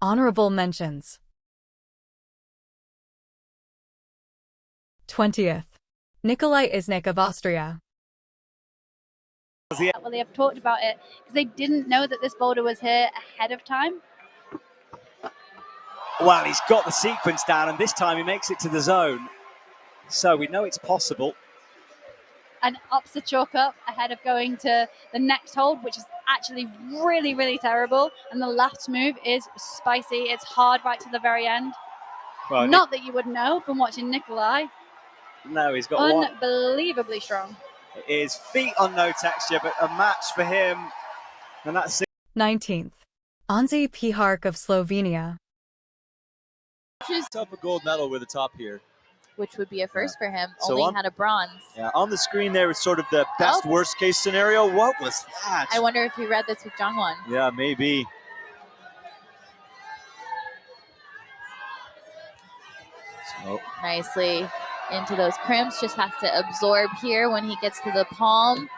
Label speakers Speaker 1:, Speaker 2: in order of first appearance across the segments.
Speaker 1: Honorable mentions. 20th. Nikolai Isnik of Austria.
Speaker 2: Well, they have talked about it because they didn't know that this boulder was here ahead of time.
Speaker 3: Well, he's got the sequence down, and this time he makes it to the zone. So we know it's possible.
Speaker 2: And ups the chalk up ahead of going to the next hold, which is actually really, really terrible. And the last move is spicy. It's hard right to the very end. Well, not that you would know from watching Nikolai.
Speaker 3: No, he's got
Speaker 2: unbelievably strong.
Speaker 3: It is feet on no texture, but a match for him. And that's it.
Speaker 1: 19th. Anzi Pihark of Slovenia.
Speaker 4: Up a gold medal with the top here.
Speaker 5: Which would be a first for him.
Speaker 4: So
Speaker 5: Only had a bronze.
Speaker 4: Yeah, on the screen there is sort of the best worst case scenario. What was that?
Speaker 5: I wonder if he read this with Jongwon.
Speaker 4: Yeah, maybe.
Speaker 5: So nicely into those crimps. Just has to absorb here when he gets to the palm.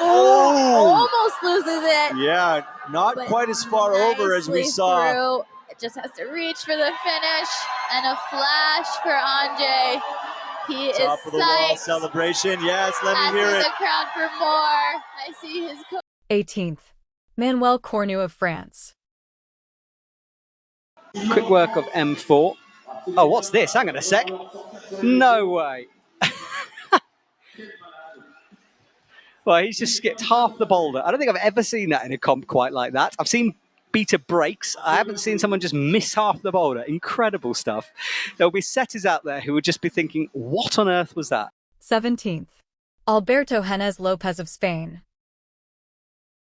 Speaker 5: Oh! Almost loses it.
Speaker 4: Yeah, not quite as far over as we saw.
Speaker 5: Through. It just has to reach for the finish. And a flash for Anjay. He
Speaker 4: Top
Speaker 5: is
Speaker 4: of the wall celebration. Yes, let me hear it.
Speaker 5: The crowd for more. I see his
Speaker 1: 18th. Manuel Cornu of France.
Speaker 3: Quick work of M4. Oh, what's this? Hang on a sec. No way. Well, he's just skipped half the boulder. I don't think I've ever seen that in a comp quite like that. I've seen beater breaks. I haven't seen someone just miss half the boulder. Incredible stuff. There'll be setters out there who would just be thinking, what on earth was that?
Speaker 1: 17th. Alberto Hennes Lopez of Spain.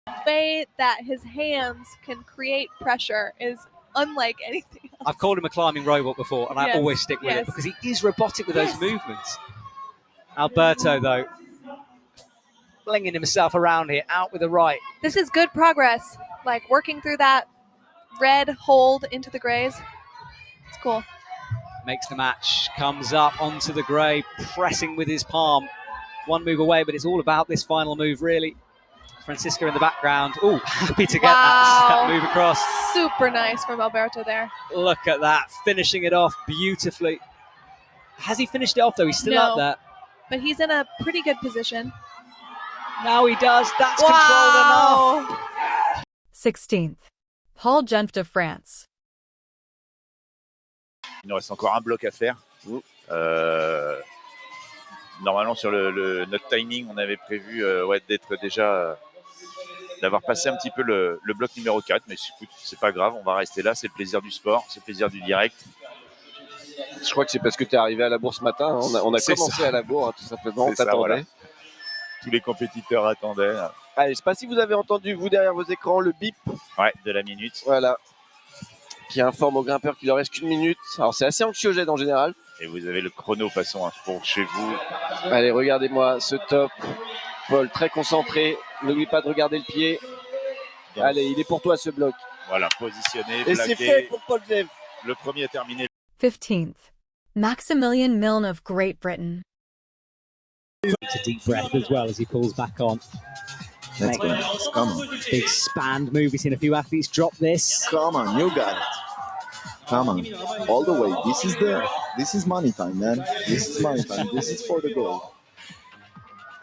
Speaker 6: The way that his hands can create pressure is unlike anything else.
Speaker 3: I've called him a climbing robot before, and I always stick with it because he is robotic with those movements. Alberto, though, flinging himself around here, out with the right.
Speaker 6: This is good progress, like working through that red hold into the grays. It's cool.
Speaker 3: Makes the match, comes up onto the grey, pressing with his palm. One move away, but it's all about this final move, really. Francisca in the background. Oh, happy to get that move across.
Speaker 6: Super nice from Alberto there.
Speaker 3: Look at that, finishing it off beautifully. Has he finished it off, though? He's still up there.
Speaker 6: But he's in a pretty good position.
Speaker 3: Now he does. That's controlled enough.
Speaker 1: 16th. Paul Jenft of France.
Speaker 7: Il nous reste encore un bloc à faire. Normalement, sur notre timing, on avait prévu d'être déjà... d'avoir passé un petit peu le bloc numéro 4. Mais écoute, c'est pas grave, on va rester là. C'est le plaisir du sport, c'est le plaisir du direct.
Speaker 8: Je crois que c'est parce que tu es arrivé à la bourre ce matin. On a commencé à la bourre, tout simplement. On t'attendait. Voilà.
Speaker 7: Tous les compétiteurs attendaient.
Speaker 8: Allez, je ne sais pas si vous avez entendu, vous, derrière vos écrans, le bip.
Speaker 7: Ouais, de la minute.
Speaker 8: Voilà. Qui informe aux grimpeurs qu'il leur reste qu'une minute. Alors, c'est assez anxiogène en général.
Speaker 7: Et vous avez le chrono, façon, pour chez vous.
Speaker 8: Allez, regardez-moi ce top. Paul, très concentré. N'oublie pas de regarder le pied. Donc, allez, il est pour toi, ce bloc.
Speaker 7: Voilà, positionné,
Speaker 8: et c'est fait pour Paul Jeff.
Speaker 7: Le premier est terminé.
Speaker 1: 15th. Maximilian Milne of Great Britain.
Speaker 9: It's a deep breath as well as he pulls back on.
Speaker 10: Let's go. Come on.
Speaker 9: Big spanned move. We've seen a few athletes drop this.
Speaker 10: Come on, you got it. Come on. All the way. This is money time, man. This is money time. This is for the goal.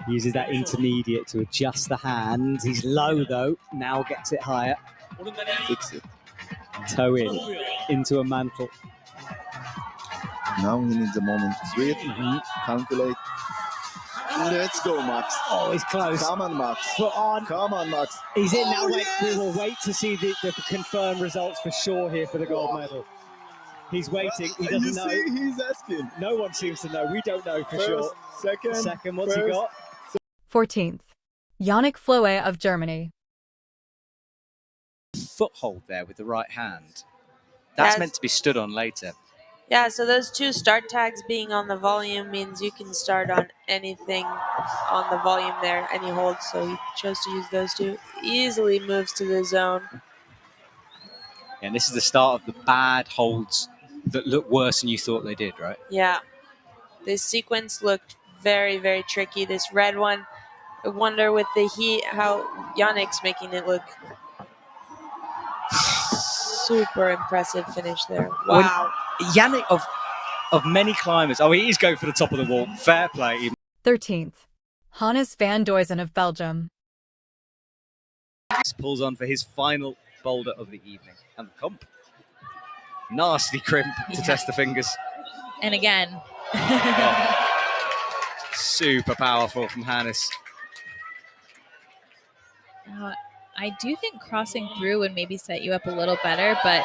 Speaker 9: Uses that intermediate to adjust the hand. He's low though. Now gets it higher.
Speaker 10: Fix it.
Speaker 9: Toe in. Into a mantle.
Speaker 10: Now he needs a moment to breathe. Calculate. Let's go, Max.
Speaker 9: Oh, he's close.
Speaker 10: Come on, Max.
Speaker 9: Foot on.
Speaker 10: Come on, Max.
Speaker 9: He's in now.
Speaker 10: Yes!
Speaker 9: We will wait to see the confirmed results for sure here for the gold medal. He's waiting. He doesn't know.
Speaker 10: You see, he's asking.
Speaker 9: No one seems to know. We don't know for
Speaker 10: First,
Speaker 9: sure.
Speaker 10: Second.
Speaker 9: What's he got?
Speaker 1: 14th. Yannick Floe of Germany.
Speaker 3: Foothold there with the right hand. That's meant to be stood on later.
Speaker 11: Yeah, so those two start tags being on the volume means you can start on anything on the volume there, any hold. So he chose to use those two. Easily moves to the zone.
Speaker 3: And this is the start of the bad holds that look worse than you thought they did, right?
Speaker 11: Yeah. This sequence looked very, very tricky. This red one, I wonder with the heat how Yannick's making it look. Super impressive finish there. Wow.
Speaker 3: Yannick, of many climbers, he is going for the top of the wall. Fair play.
Speaker 1: 13th. Hannes van Duysen of Belgium.
Speaker 3: Pulls on for his final boulder of the evening. And the comp. Nasty crimp to test the fingers.
Speaker 5: And again.
Speaker 3: Super powerful from Hannes.
Speaker 5: I do think crossing through would maybe set you up a little better, but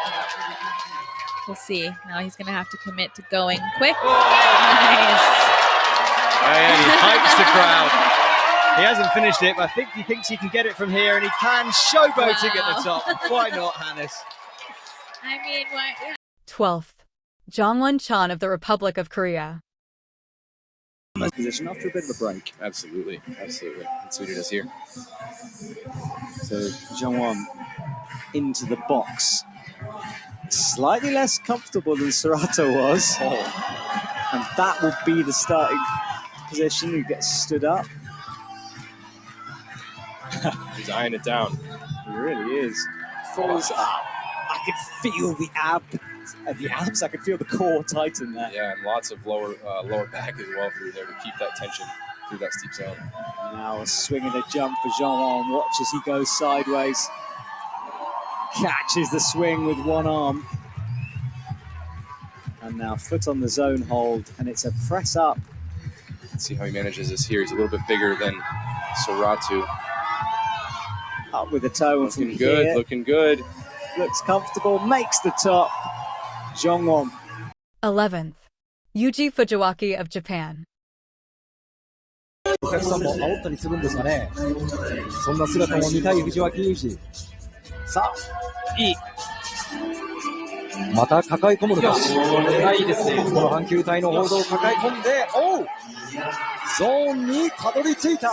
Speaker 5: we'll see. Now he's going to have to commit to going quick. Nice.
Speaker 3: And he hypes the crowd. He hasn't finished it, but I think he thinks he can get it from here, and he can. Showboating at the top. Why not, Hannes?
Speaker 5: I mean, why? Yeah.
Speaker 1: 12th. Jongwon Chan of the Republic of Korea.
Speaker 12: Position after a bit of a break.
Speaker 8: Absolutely. It suited us here.
Speaker 12: So Jongwon into the box. Slightly less comfortable than Serato was. And that will be the starting position. He gets stood up.
Speaker 8: He's eyeing it down.
Speaker 12: He really is. Falls up. I can feel the abs. I can feel the core tighten there.
Speaker 8: Yeah, and lots of lower back as well through there to keep that tension through that steep zone.
Speaker 12: Now a swing and a jump for Jean-Won. Watch as he goes sideways. Catches the swing with one arm. And now foot on the zone hold, and it's a press up.
Speaker 8: Let's see how he manages this here. He's a little bit bigger than Seratu.
Speaker 12: Up with the toe.
Speaker 8: Looking good,
Speaker 12: here.
Speaker 8: looking good.
Speaker 12: Looks comfortable, makes the top. Jongwon.
Speaker 1: 11th. Yuji Fujiwaki of Japan.
Speaker 13: お客さんも煽ったりするんですかね。そんな姿も見たい藤脇裕二。さあ、いい。また抱え込むのか。いいですね。この半球体のホールドを抱え込んで、ゾーンにたどり着いた。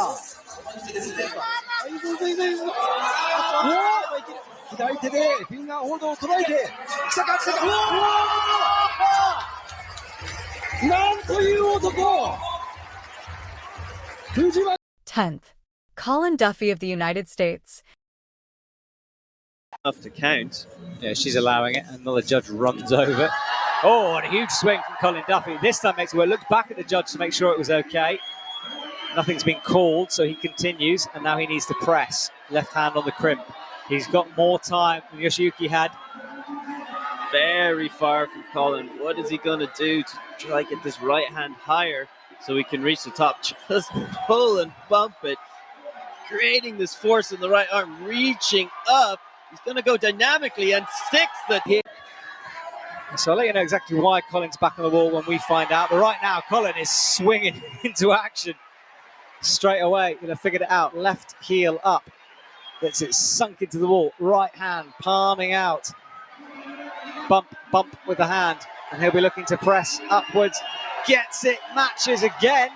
Speaker 13: 左手でフィンガーホールドを捉えて、来たか。なんという男。
Speaker 1: 10th. Colin Duffy of the United States.
Speaker 3: Enough to count. Yeah, she's allowing it. Another judge runs over. And a huge swing from Colin Duffy. This time makes it work. Looks back at the judge to make sure it was okay. Nothing's been called, so he continues, and now he needs to press. Left hand on the crimp. He's got more time than Yoshiyuki had.
Speaker 14: Very far from Colin. What is he going to do to try to get this right hand higher so he can reach the top? Just pull and bump it, creating this force in the right arm, reaching up. He's going to go dynamically and sticks the hit.
Speaker 3: So I'll let you know exactly why Colin's back on the wall when we find out. But right now, Colin is swinging into action straight away. He'll have figured it out. Left heel up. That's it sunk into the wall. Right hand palming out. Bump with the hand. And he'll be looking to press upwards. Gets it, matches again.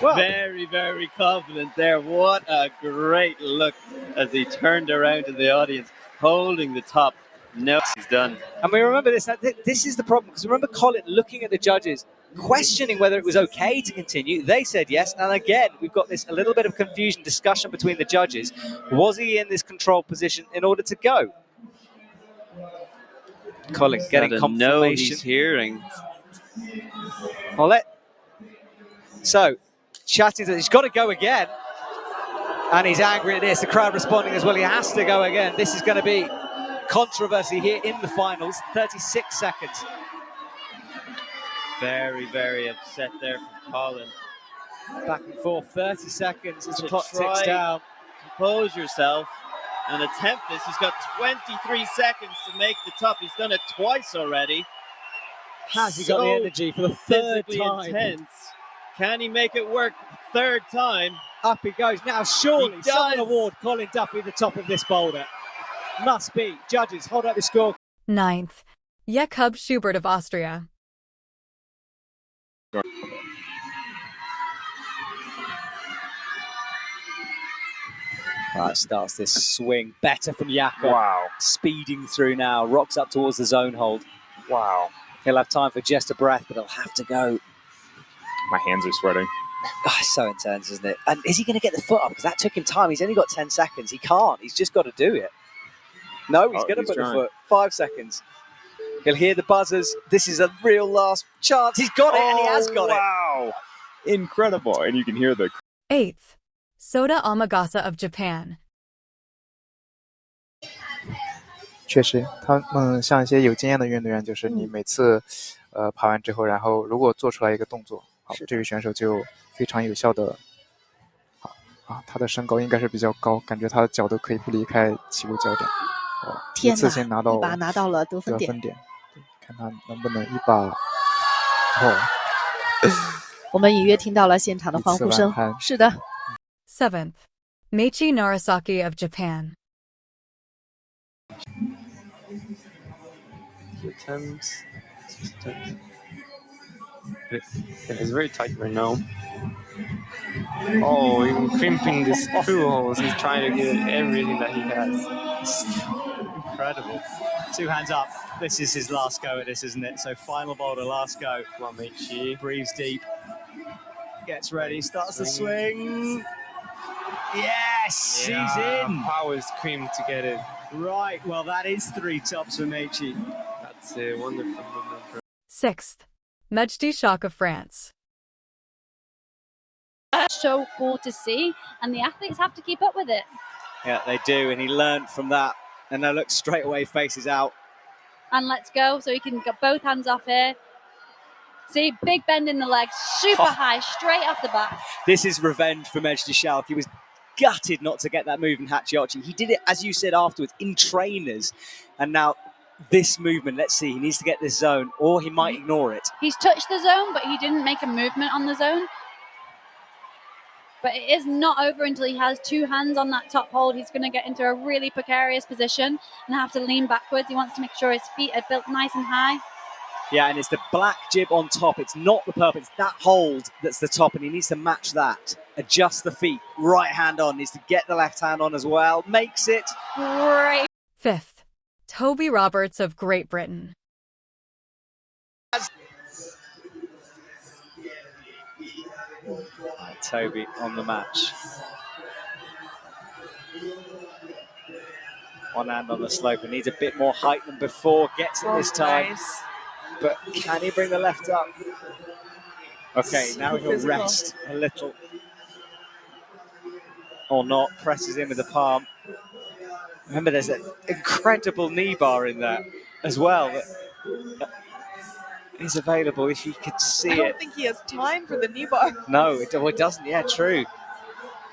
Speaker 14: Well, very, very confident there. What a great look as he turned around to the audience, holding the top. No, he's done.
Speaker 3: And we remember this. This is the problem, because remember Colin looking at the judges, questioning whether it was okay to continue. They said yes. And again, we've got this a little bit of confusion, discussion between the judges. Was he in this control position in order to go? Colin getting confirmation.
Speaker 14: No, he's hearing.
Speaker 3: So, chatting, he's got to go again. And he's angry at this. The crowd responding as well. He has to go again. This is going to be controversy here in the finals. 36 seconds.
Speaker 14: Very, very upset there from Colin.
Speaker 3: Back and forth, 30 seconds as the clock ticks down.
Speaker 14: Compose yourself and attempt this. He's got 23 seconds to make the top. He's done it twice already.
Speaker 3: Has he got the energy for the third time?
Speaker 14: Intense. Can he make it work third time?
Speaker 3: Up he goes. Now surely someone award Colin Duffy the top of this boulder. Must be. Judges, hold up the score.
Speaker 1: 9th. Jakob Schubert of Austria.
Speaker 3: Right, starts this swing. Better from Jakob.
Speaker 8: Wow.
Speaker 3: Speeding through now. Rocks up towards the zone hold.
Speaker 8: Wow.
Speaker 3: He'll have time for just a breath, but he'll have to go.
Speaker 8: My hands are sweating.
Speaker 3: It's so intense, isn't it? And is he going to get the foot up? Because that took him time. He's only got 10 seconds. He can't. He's just got to do it. No, he's
Speaker 8: Oh,
Speaker 3: going to
Speaker 8: he's
Speaker 3: put
Speaker 8: trying.
Speaker 3: the foot. 5 seconds. He'll hear the buzzers. This is a real last chance. He's got it, and he has got it.
Speaker 8: Wow. Incredible. And you can hear the
Speaker 1: 8th, Sota Amagasa of Japan.
Speaker 15: 确实，他们像一些有经验的运动员，就是你每次爬完之后，然后如果做出来一个动作，好，这位选手就非常有效的，好啊，他的身高应该是比较高，感觉他的脚都可以不离开起步焦点，一次性拿到
Speaker 16: 一把拿到了得分点，
Speaker 15: 对，看他能不能一把，
Speaker 16: 我们隐约听到了现场的欢呼声，是的。
Speaker 1: 7th, Meiichi Narasaki of Japan.
Speaker 17: It's very tight right now. Oh, even crimping the screw holes. He's trying to get everything that he has.
Speaker 12: Incredible. 2 hands up. This is his last go at this, isn't it? So final boulder, last go.
Speaker 17: Come on, Meiichi.
Speaker 12: Breathes deep. Gets ready, starts the swing. Yes,
Speaker 17: Yeah,
Speaker 12: he's in.
Speaker 17: Power scream to get it.
Speaker 12: Right, well, that is 3 tops for Meiichi.
Speaker 17: That's a wonderful movement.
Speaker 1: 6th, Mejdi Shak of France.
Speaker 2: So cool to see, and the athletes have to keep up with it.
Speaker 3: Yeah, they do, and he learned from that. And now look, straight away, faces out.
Speaker 2: And let's go, so he can get both hands off here. See, big bend in the legs, super high, straight off the bat.
Speaker 3: This is revenge for Mejdi Schalk. He was gutted not to get that move in Hachiyochi. He did it, as you said afterwards, in trainers. And now this movement, let's see, he needs to get this zone, or he might ignore it.
Speaker 2: He's touched the zone, but he didn't make a movement on the zone. But it is not over until he has 2 hands on that top hold. He's going to get into a really precarious position and have to lean backwards. He wants to make sure his feet are built nice and high.
Speaker 3: Yeah, and it's the black jib on top. It's not the purple. It's that hold that's the top, and he needs to match that. Adjust the feet. Right hand on. Needs to get the left hand on as well. Makes it.
Speaker 2: Great.
Speaker 1: 5th, Toby Roberts of Great Britain.
Speaker 3: Toby on the match. One hand on the slope and needs a bit more height than before. Gets it this time.
Speaker 6: Nice.
Speaker 3: But can he bring the left up? Okay,
Speaker 6: So
Speaker 3: now he'll
Speaker 6: physical.
Speaker 3: rest a little. Or not. Presses in with the palm. Remember, there's an incredible knee bar in there as well. That is available if you could see
Speaker 6: I
Speaker 3: it.
Speaker 6: don't think he has time for the knee bar.
Speaker 3: No, it doesn't. Yeah, true.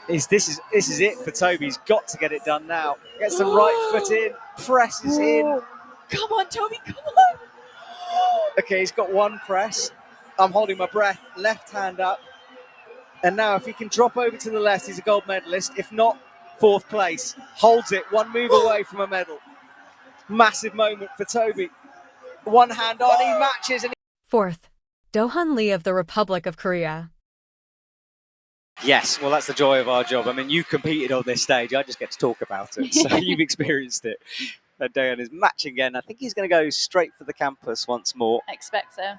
Speaker 3: This is it for Toby. He's got to get it done now. Gets the right foot in, presses in.
Speaker 6: Come on, Toby, come on.
Speaker 3: Okay, he's got one press. I'm holding my breath. Left hand up. And now if he can drop over to the left, he's a gold medalist. If not, 4th place. Holds it. One move away from a medal. Massive moment for Toby. One hand on, he matches. And
Speaker 1: 4th, Do-Hun Lee of the Republic of Korea.
Speaker 3: yes, well, that's the joy of our job. I mean, you competed on this stage. I just get to talk about it. So you've experienced it. Dayan is matching again. I think he's going to go straight for the campus once more.
Speaker 2: I expect so.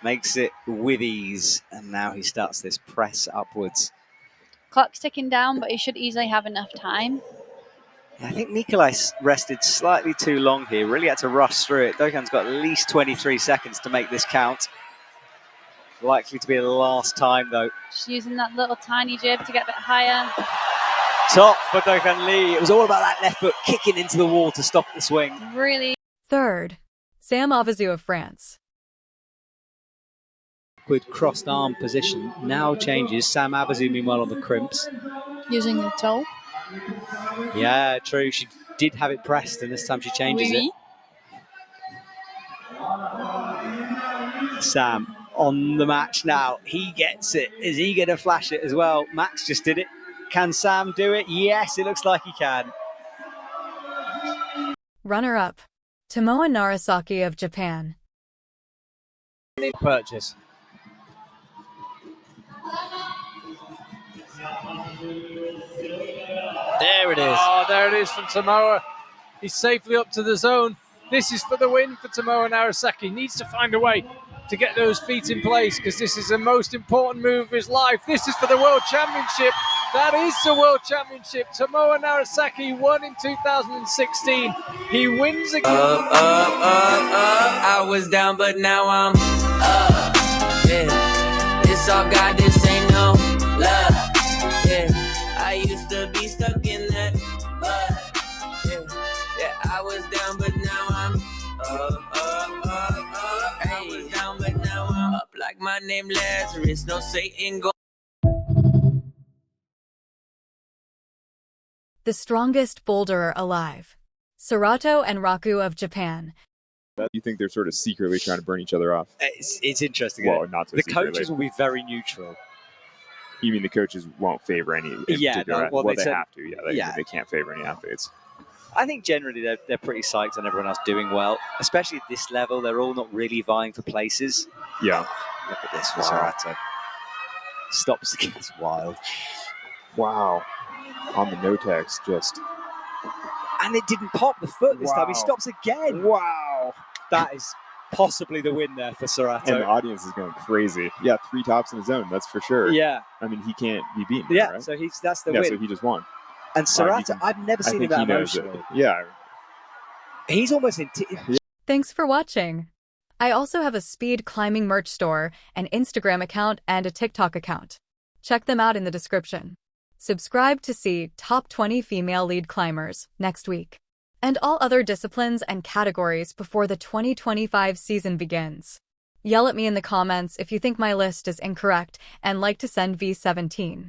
Speaker 3: Makes it with ease. And now he starts this press upwards.
Speaker 2: Clock's ticking down, but he should easily have enough time.
Speaker 3: I think Nikolai rested slightly too long here. Really had to rush through it. Dohan's got at least 23 seconds to make this count. Likely to be the last time, though.
Speaker 2: Just using that little tiny jib to get a bit higher.
Speaker 3: Top for Do-Hun Lee. It was all about that left foot kicking into the wall to stop the swing.
Speaker 2: Really.
Speaker 1: 3rd, Sam Avizu of France.
Speaker 3: Good crossed arm position. Now changes. Sam Avizu, meanwhile, on the crimps.
Speaker 6: Using the toe.
Speaker 3: Yeah, true. She did have it pressed, and this time she changes it. Sam on the match now. He gets it. Is he going to flash it as well? Max just did it. Can Sam do it? Yes, it looks like he can.
Speaker 1: Runner-up, Tomoa Narasaki of Japan.
Speaker 8: Purchase.
Speaker 14: There it is. Oh, there it is from Tomoa. He's safely up to the zone. This is for the win for Tomoa Narasaki. He needs to find a way to get those feet in place because this is the most important move of his life. This is for the World Championship.
Speaker 13: That is the World Championship. Tomoa Narasaki won in 2016. He wins again.
Speaker 18: I was down, but now I'm up. Yeah, it's all God, this ain't no love. Yeah, I used to be stuck in that. Yeah, I was down, but now I'm up. I was down, but now I'm up like my name Lazarus. No Satan go.
Speaker 1: The strongest boulderer alive. Serato and Raku of Japan.
Speaker 19: You think they're sort of secretly trying to burn each other off?
Speaker 12: It's interesting.
Speaker 19: Well, not so
Speaker 12: the
Speaker 19: secretly.
Speaker 12: coaches will be very neutral.
Speaker 19: You mean the coaches won't favor any?
Speaker 12: Yeah,
Speaker 19: well, they
Speaker 12: said,
Speaker 19: have to. Yeah, they can't favor any athletes.
Speaker 12: I think generally they're pretty psyched on everyone else doing well, especially at this level. They're all not really vying for places.
Speaker 19: Yeah.
Speaker 12: Look at this for Serato. Stops against Wild.
Speaker 19: Wow. On the no-tex, just.
Speaker 12: And it didn't pop the foot this time. He stops again.
Speaker 19: Wow.
Speaker 12: That is possibly the win there for Serato.
Speaker 19: And the audience is going crazy. Yeah, 3 tops in his own, that's for sure.
Speaker 12: Yeah.
Speaker 19: I mean, he can't be beaten.
Speaker 12: Yeah,
Speaker 19: right?
Speaker 12: so that's the win.
Speaker 19: So he just won.
Speaker 12: And Serato, I've never seen him that emotional.
Speaker 19: Yeah.
Speaker 12: He's almost in
Speaker 1: Thanks for watching. I also have a speed climbing merch store, an Instagram account, and a TikTok account. Check them out in the description. Subscribe to see Top 20 Female Lead Climbers next week, and all other disciplines and categories before the 2025 season begins. Yell at me in the comments if you think my list is incorrect and like to send V17.